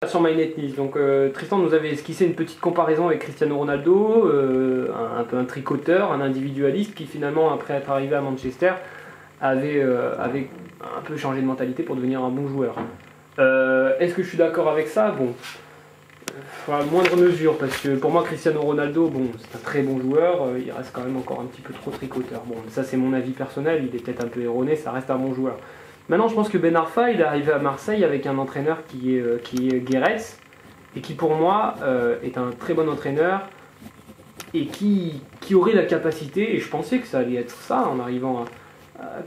Sur MyNetNews, donc Tristan nous avait esquissé une petite comparaison avec Cristiano Ronaldo, un peu un tricoteur, un individualiste qui finalement, après être arrivé à Manchester, avait un peu changé de mentalité pour devenir un bon joueur. Est-ce que je suis d'accord avec ça? Bon, à moindre mesure, parce que pour moi Cristiano Ronaldo, bon, c'est un très bon joueur, il reste quand même encore un petit peu trop tricoteur. Bon, ça c'est mon avis personnel, il est peut-être un peu erroné, ça reste un bon joueur. Maintenant, je pense que Ben Arfa, il est arrivé à Marseille avec un entraîneur qui est Guéret, et qui pour moi est un très bon entraîneur, et qui aurait la capacité, et je pensais que ça allait être ça en arrivant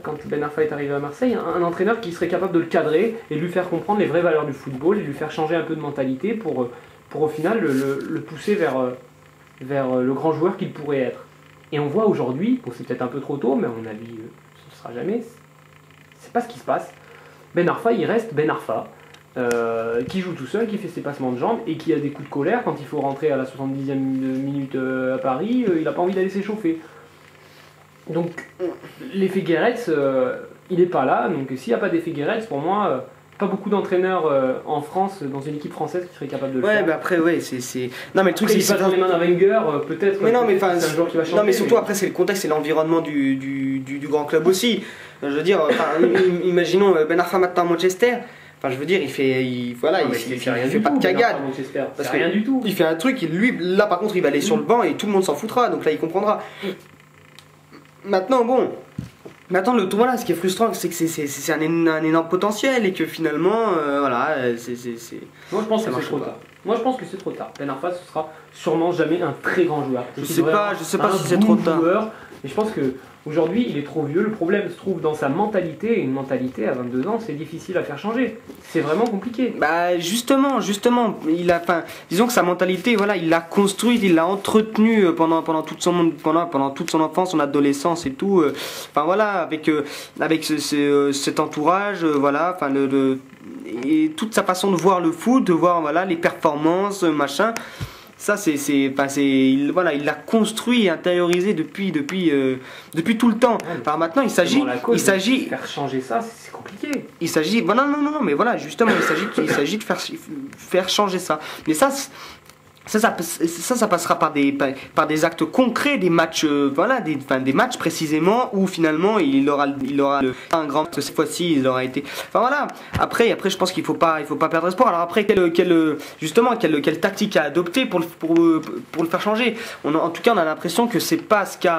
quand Ben Arfa est arrivé à Marseille, un entraîneur qui serait capable de le cadrer et de lui faire comprendre les vraies valeurs du football, et lui faire changer un peu de mentalité pour au final le pousser vers le grand joueur qu'il pourrait être. Et on voit aujourd'hui, bon, c'est peut-être un peu trop tôt, mais à mon avis, ce ne sera jamais. C'est pas ce qui se passe. Ben Arfa, il reste Ben Arfa, qui joue tout seul, qui fait ses passements de jambes et qui a des coups de colère quand il faut rentrer à la 70e minute à Paris, il n'a pas envie d'aller s'échauffer. Donc l'effet Guéret, il n'est pas là, donc s'il n'y a pas d'effet Guéret, pour moi, pas beaucoup d'entraîneurs en France, dans une équipe française qui serait capable de le faire. Ouais, bah après, ouais, c'est. Non, mais le truc, c'est. Il passe dans les mains d'un Wenger, peut-être. Mais non, mais enfin. C'est un joueur qui va changer. Non, mais surtout, après, c'est le contexte et l'environnement du grand club aussi. Je veux dire, imaginons Ben Arfa maintenant à Manchester. Enfin, je veux dire, il fait pas de cagade. Parce que rien du tout. Il fait un truc, lui, là par contre, il va aller sur le banc et tout le monde s'en foutra. Donc là, il comprendra. Maintenant, bon. Maintenant, le tournoi là, ce qui est frustrant, c'est que c'est un énorme potentiel et que finalement, voilà, Moi, je pense que c'est trop tard. Moi, je pense que c'est trop tard. Ben Arfa, ce sera sûrement jamais un très grand joueur. Je sais pas si c'est trop tard. Et je pense que aujourd'hui, il est trop vieux. Le problème se trouve dans sa mentalité. Et une mentalité à 22 ans, c'est difficile à faire changer. C'est vraiment compliqué. Bah justement, disons que sa mentalité, voilà, il l'a construite, il l'a entretenue pendant toute son enfance, son adolescence et tout. Enfin voilà, avec cet entourage, voilà, enfin et toute sa façon de voir le foot, de voir voilà les performances, machin. Ça, il l'a construit et intériorisé depuis tout le temps. Alors maintenant, il s'agit faire changer ça, c'est compliqué. Il s'agit, non, mais voilà, justement, il s'agit de faire changer ça. Mais ça passera par des actes concrets, des matchs, voilà, des matchs précisément où finalement il aura un grand, cette fois-ci il aura été. Enfin voilà. Après, je pense qu'il faut pas perdre espoir. Alors après, quelle tactique à adopter pour le faire changer. En tout cas, on a l'impression que c'est pas ce qu'est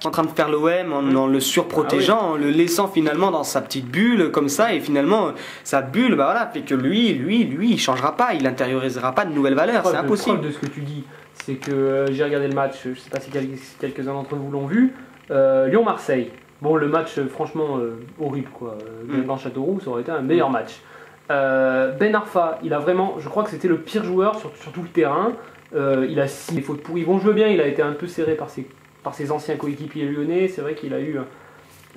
en train de faire l'OM en le surprotégeant, en le laissant finalement dans sa petite bulle comme ça, et finalement sa bulle, bah voilà, fait que lui, il changera pas, il intériorisera pas de nouvelles valeurs. C'est impossible. Le problème de ce que tu dis, c'est que j'ai regardé le match, je sais pas si quelques-uns d'entre vous l'ont vu, Lyon-Marseille. Bon, le match, franchement, horrible, quoi. Guingamp-Châteauroux, ça aurait été un meilleur match. Ben Arfa, il a vraiment, je crois que c'était le pire joueur sur tout le terrain. Il a 6 fautes pourries. Bon, je veux bien, il a été un peu serré par ses anciens coéquipiers lyonnais. C'est vrai qu'il a eu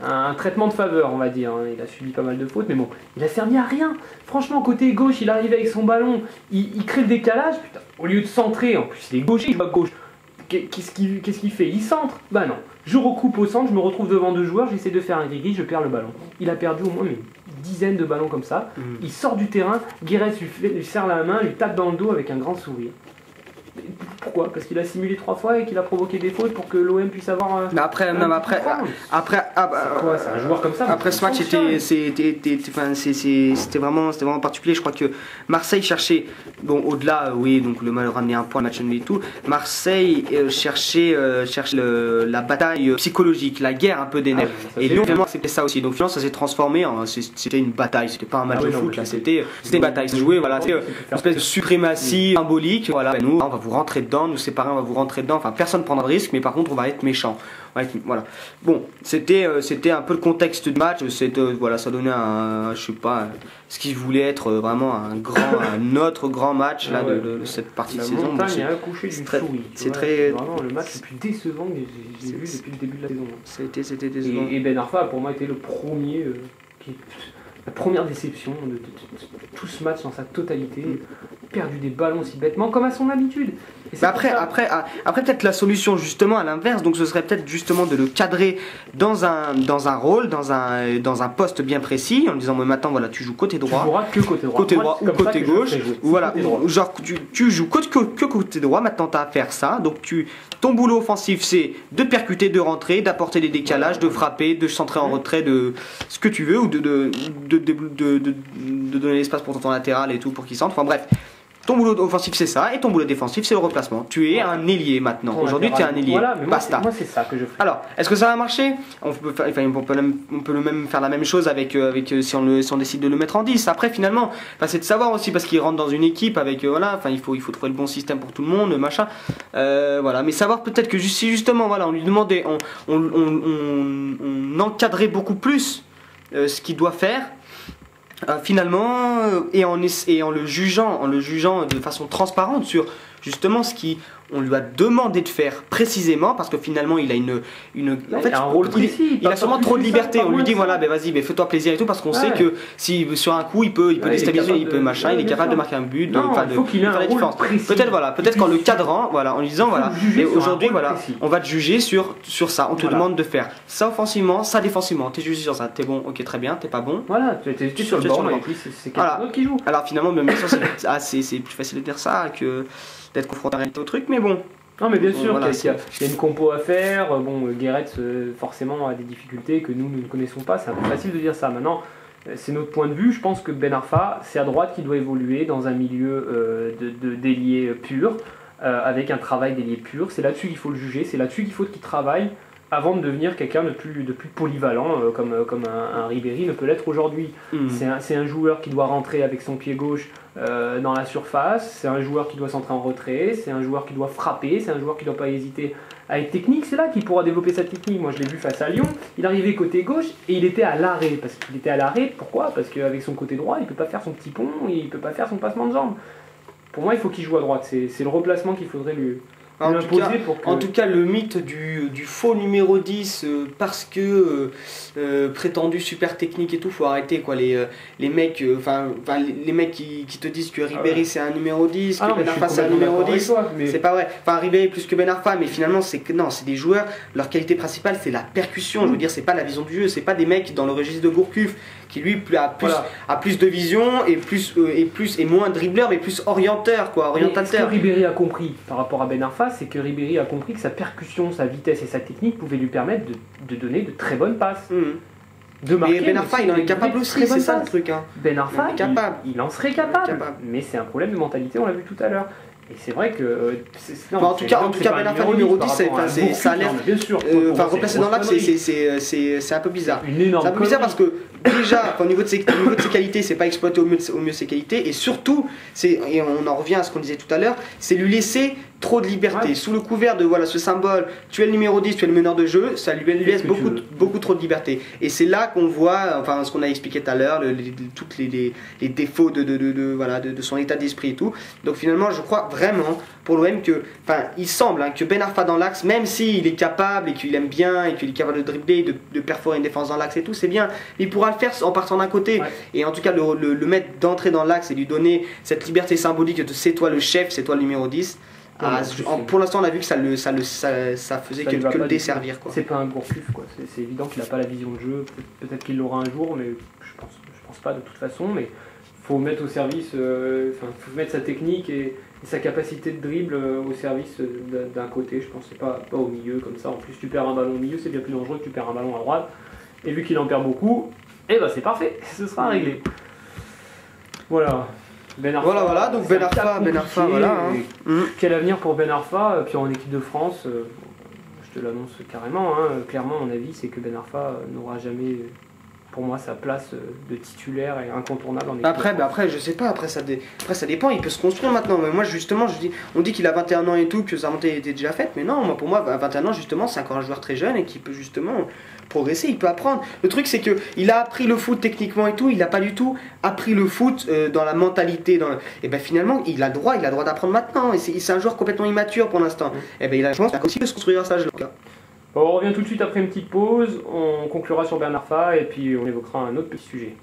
un traitement de faveur, on va dire. Il a subi pas mal de fautes, mais bon, il a servi à rien. Franchement, côté gauche, il arrive avec son ballon, il crée le décalage. Putain, au lieu de centrer, en plus il est gaucher, il joue à gauche. Qu'est-ce qu'il fait? Il centre? Bah non. Je recoupe au centre, je me retrouve devant deux joueurs, j'essaie de faire un gris-gris, je perds le ballon. Il a perdu au moins une dizaine de ballons comme ça. Il sort du terrain, Guéret lui serre la main, lui tape dans le dos avec un grand sourire. Pourquoi? Parce qu'il a simulé 3 fois et qu'il a provoqué des fautes pour que l'OM puisse avoir. Mais après, c'est un joueur comme ça. Après ce match, c'était vraiment particulier. Je crois que Marseille cherchait, bon, au-delà, oui, donc le mal ramener un point, le match nul et tout. Marseille cherchait la bataille psychologique, la guerre un peu des nerfs. Et Lyon, finalement, c'était ça aussi. Donc finalement, ça s'est transformé. C'était une bataille. C'était pas un match de foot là. C'était une bataille. Ça jouait, voilà, c'était une espèce de suprématie symbolique. Voilà, nous, on va vous rentrer dedans, nous séparer, on va vous rentrer dedans. Enfin, personne ne prendra de risque, mais par contre, on va être méchant. Voilà. Bon, c'était un peu le contexte du match. Voilà, ça donnait je sais pas, ce qui voulait être vraiment un autre grand match là de cette partie de saison. C'est très vraiment le match le plus décevant que j'ai vu depuis le début de la saison. C'était décevant. Et Ben Arfa pour moi était le premier la première déception de tout ce match dans sa totalité, perdu des ballons si bêtement comme à son habitude. Mais après peut-être la solution justement à l'inverse, donc ce serait peut-être justement de le cadrer dans un rôle, dans un poste bien précis, en disant mais maintenant voilà tu joues côté droit. Tu joueras que côté droit. Côté droit ou côté gauche. Voilà, genre tu joues que côté droit, maintenant tu as à faire ça. Donc ton boulot offensif c'est de percuter, de rentrer, d'apporter des décalages, de frapper, de centrer en retrait, de ce que tu veux, ou de donner l'espace pour ton latéral et tout pour qu'il centre. Enfin bref. Ton boulot offensif c'est ça, et ton boulot défensif c'est le replacement. Tu es un ailier maintenant. Aujourd'hui tu es un ailier. Voilà, mais basta. Moi c'est ça que je ferai. Alors, est-ce que ça va marcher? On peut même faire la même chose si on décide de le mettre en 10. Après finalement, c'est de savoir aussi parce qu'il rentre dans une équipe avec voilà, il faut trouver le bon système pour tout le monde, machin. Voilà, mais savoir peut-être que si justement voilà, on lui demandait, on encadrait beaucoup plus ce qu'il doit faire. Finalement, et en le jugeant de façon transparente sur justement ce qu'on lui a demandé de faire précisément, parce que finalement il a en fait, un rôle précis, il a sûrement trop de liberté. On lui dit voilà, ben vas-y, fais-toi plaisir et tout, parce qu'on sait que si sur un coup il peut déstabiliser, il peut machin, il est capable de marquer un but, de faire la différence. Peut-être qu'en le cadrant, voilà, en lui disant voilà, et aujourd'hui voilà, on va te juger sur ça, on te demande de faire ça offensivement, ça défensivement, t'es jugé sur ça, t'es bon, ok très bien, t'es pas bon. Voilà, tu es sur le banc et puis c'est quelqu'un d'autre qui joue. Alors finalement, bien sûr, c'est plus facile de dire ça que d'être confronté au truc, mais bon. Non mais bien sûr, il y a une compo à faire. Bon, Guéret forcément a des difficultés que nous ne connaissons pas, c'est un peu facile de dire ça. Maintenant, c'est notre point de vue. Je pense que Ben Arfa, c'est à droite qu'il doit évoluer dans un milieu d'ailier pur, avec un travail d'ailier pur. C'est là-dessus qu'il faut le juger, c'est là-dessus qu'il faut qu'il travaille avant de devenir quelqu'un de plus polyvalent, comme un Ribéry ne peut l'être aujourd'hui. C'est un joueur qui doit rentrer avec son pied gauche dans la surface, c'est un joueur qui doit centrer en retrait, c'est un joueur qui doit frapper, c'est un joueur qui ne doit pas hésiter à être technique. C'est là qu'il pourra développer sa technique. Moi je l'ai vu face à Lyon, il arrivait côté gauche et il était à l'arrêt. Parce qu'il était à l'arrêt, pourquoi? Parce qu'avec son côté droit, il ne peut pas faire son petit pont, il ne peut pas faire son passement de jambes. Pour moi, il faut qu'il joue à droite, c'est le replacement qu'il faudrait lui... En tout cas, le mythe du faux numéro 10 parce que prétendu super technique et tout, faut arrêter quoi. Les mecs les mecs qui te disent que Ribéry c'est un numéro 10, que Ben Arfa c'est un numéro 10, c'est pas vrai. Enfin, Ribéry plus que Ben Arfa, mais finalement c'est des joueurs, leur qualité principale c'est la percussion. Je veux dire, c'est pas la vision du jeu, c'est pas des mecs dans le registre de Gourcuff qui lui a plus de vision et moins dribbleur mais plus orientateur quoi, orientateur. Ce que Ribéry a compris par rapport à Ben Arfa, c'est que Ribéry a compris que sa percussion, sa vitesse et sa technique pouvaient lui permettre de donner de très bonnes passes. De marquer. Et Ben Arfa, il en est capable aussi, c'est ça le truc. Ben Arfa, il en serait capable. Mais c'est un problème de mentalité, on l'a vu tout à l'heure. Et c'est vrai que. En tout cas, Ben Arfa numéro 10, ça a l'air. Replacer dans l'axe, c'est un peu bizarre. C'est un peu bizarre parce que déjà, au niveau de ses qualités, c'est pas exploiter au mieux ses qualités. Et surtout, et on en revient à ce qu'on disait tout à l'heure, c'est lui laisser trop de liberté. Sous le couvert de voilà, ce symbole, tu es le numéro 10, tu es le meneur de jeu, ça lui laisse beaucoup trop de liberté. Et c'est là qu'on voit, enfin ce qu'on a expliqué tout à l'heure, tous les défauts de son état d'esprit et tout. Donc finalement, je crois vraiment pour l'OM que, il semble que Ben Arfa dans l'axe, même s'il est capable et qu'il aime bien et qu'il est capable de dribbler, de perforer une défense dans l'axe et tout, c'est bien. Il pourra le faire en partant d'un côté. Et en tout cas, le mettre d'entrer dans l'axe et lui donner cette liberté symbolique de c'est toi le chef, c'est toi le numéro 10. Pour l'instant, on a vu que ça faisait que le desservir. C'est pas un Gourcuff, quoi. C'est évident qu'il n'a pas la vision de jeu. Peut-être qu'il l'aura un jour, mais je pense pas de toute façon. Mais faut mettre au service, faut mettre sa technique et sa capacité de dribble au service d'un côté. Je pense pas au milieu comme ça. En plus, tu perds un ballon au milieu, c'est bien plus dangereux que tu perds un ballon à droite. Et vu qu'il en perd beaucoup, c'est parfait. Ce sera réglé. Voilà. Ben Arfa, donc Ben Arfa, voilà. Quel avenir pour Ben Arfa, puis en équipe de France, je te l'annonce carrément, clairement mon avis c'est que Ben Arfa n'aura jamais, pour moi, sa place de titulaire et incontournable en équipe de France. Après je sais pas, après ça dépend, il peut se construire maintenant, mais moi justement on dit qu'il a 21 ans et tout, que sa montée était déjà faite, mais non, pour moi à 21 ans justement c'est encore un joueur très jeune et qui peut justement progresser, il peut apprendre. Le truc c'est que il a appris le foot techniquement et tout, il n'a pas du tout appris le foot dans la mentalité, et finalement il a le droit d'apprendre maintenant, et c'est un joueur complètement immature pour l'instant. Et il a la chance aussi de se construire à cet âge-là. Bon, on revient tout de suite après une petite pause, on conclura sur Ben Arfa et puis on évoquera un autre petit sujet.